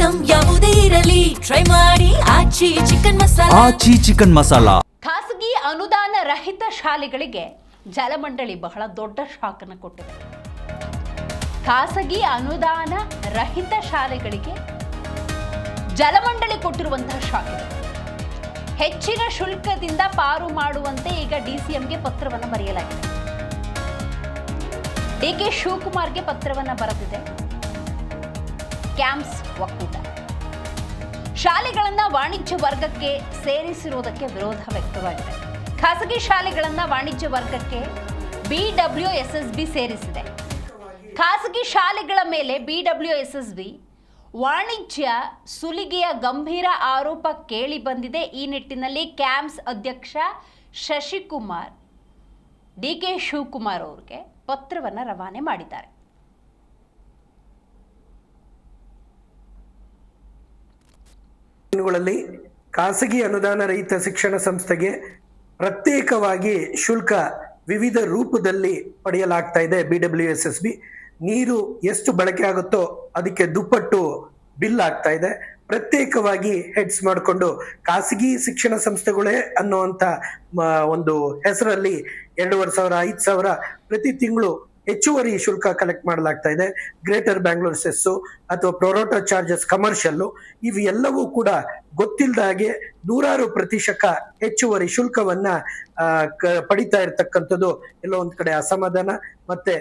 Item ಯಾವುದೇ ಇರಲಿ try ಮಾಡಿ ಆಚಿ ಚಿಕನ್ ಮಸಾಲಾ. ಖಾಸಗಿ ಅನುದಾನ ರಹಿತ ಶಾಲೆಗಳಿಗೆ ಜಲಮಂಡಳಿ ಬಹಳ ದೊಡ್ಡ ಶಾಕ್ ಅನ್ನು ಕೊಟ್ಟಿದೆ. ಖಾಸಗಿ ಅನುದಾನ ರಹಿತ ಶಾಲೆಗಳಿಗೆ ಜಲಮಂಡಳಿ ಕೊಟ್ಟಿರುವಂತಹ ಶಾಕ್ ಇದೆ. ಹೆಚ್ಚಿನ ಶುಲ್ಕದಿಂದ ಪಾರು ಮಾಡುವಂತೆ ಈಗ ಡಿಸಿಎಂಗೆ ಪತ್ರವನ್ನು ಬರೆಯಲಾಗಿದೆ. ಡಿಕೆ ಶಿವಕುಮಾರ್ಗೆ ಪತ್ರವನ್ನು ಬರೆದಿದೆ ಕ್ಯಾಂಪ್ಸ್ ಒಕ್ಕೂಟ. ಶಾಲೆಗಳನ್ನ ವಾಣಿಜ್ಯ ವರ್ಗಕ್ಕೆ ಸೇರಿಸಿರುವುದಕ್ಕೆ ವಿರೋಧ ವ್ಯಕ್ತವಾಗಿದೆ. ಖಾಸಗಿ ಶಾಲೆಗಳನ್ನ ವಾಣಿಜ್ಯ ವರ್ಗಕ್ಕೆ BWSSB ಸೇರಿಸಿದೆ. ಖಾಸಗಿ ಶಾಲೆಗಳ ಮೇಲೆ BWSSB ವಾಣಿಜ್ಯ ಸುಲಿಗೆಯ ಗಂಭೀರ ಆರೋಪ ಕೇಳಿ ಬಂದಿದೆ. ಈ ನಿಟ್ಟಿನಲ್ಲಿ ಕ್ಯಾಂಪ್ಸ್ ಅಧ್ಯಕ್ಷ ಶಶಿಕುಮಾರ್ ಡಿಕೆ ಶಿವಕುಮಾರ್ ಅವರಿಗೆ ಪತ್ರವನ್ನು ರವಾನೆ ಮಾಡಿದ್ದಾರೆ. ದಿನಗಳಲ್ಲಿ ಖಾಸಗಿ ಅನುದಾನ ರಹಿತ ಶಿಕ್ಷಣ ಸಂಸ್ಥೆಗೆ ಪ್ರತ್ಯೇಕವಾಗಿ ಶುಲ್ಕ ವಿವಿಧ ರೂಪದಲ್ಲಿ ಪಡೆಯಲಾಗ್ತಾ ಇದೆ. BWSSB ನೀರು ಎಷ್ಟು ಬಳಕೆ ಆಗುತ್ತೋ ಅದಕ್ಕೆ ದುಪ್ಪಟ್ಟು ಬಿಲ್ ಆಗ್ತಾ ಇದೆ. ಪ್ರತ್ಯೇಕವಾಗಿ ಹೆಡ್ಸ್ ಮಾಡಿಕೊಂಡು ಖಾಸಗಿ ಶಿಕ್ಷಣ ಸಂಸ್ಥೆಗಳೇ ಅನ್ನುವಂಥ ಒಂದು ಹೆಸರಲ್ಲಿ 2,500 5,000 ಪ್ರತಿ ತಿಂಗಳು ಹೆಚ್ಚುವರಿ ಶುಲ್ಕ ಕಲೆಕ್ಟ್ ಮಾಡಲಾಗ್ತಾ ಇದೆ. ಗ್ರೇಟರ್ ಬ್ಯಾಂಗ್ಳೂರ್ ಸೆಸ್ಸು ಅಥವಾ ಪ್ರೊರೋಟಾ ಚಾರ್ಜಸ್ ಕಮರ್ಷಿಯಲ್ಲು ಇವು ಎಲ್ಲವೂ ಕೂಡ ಗೊತ್ತಿಲ್ಲದ ಹಾಗೆ 100% ಹೆಚ್ಚುವರಿ ಶುಲ್ಕವನ್ನ ಪಡಿತಾ ಇರ್ತಕ್ಕಂಥದ್ದು ಎಲ್ಲೋ ಒಂದ್ ಕಡೆ ಅಸಮಾಧಾನ ಮತ್ತೆ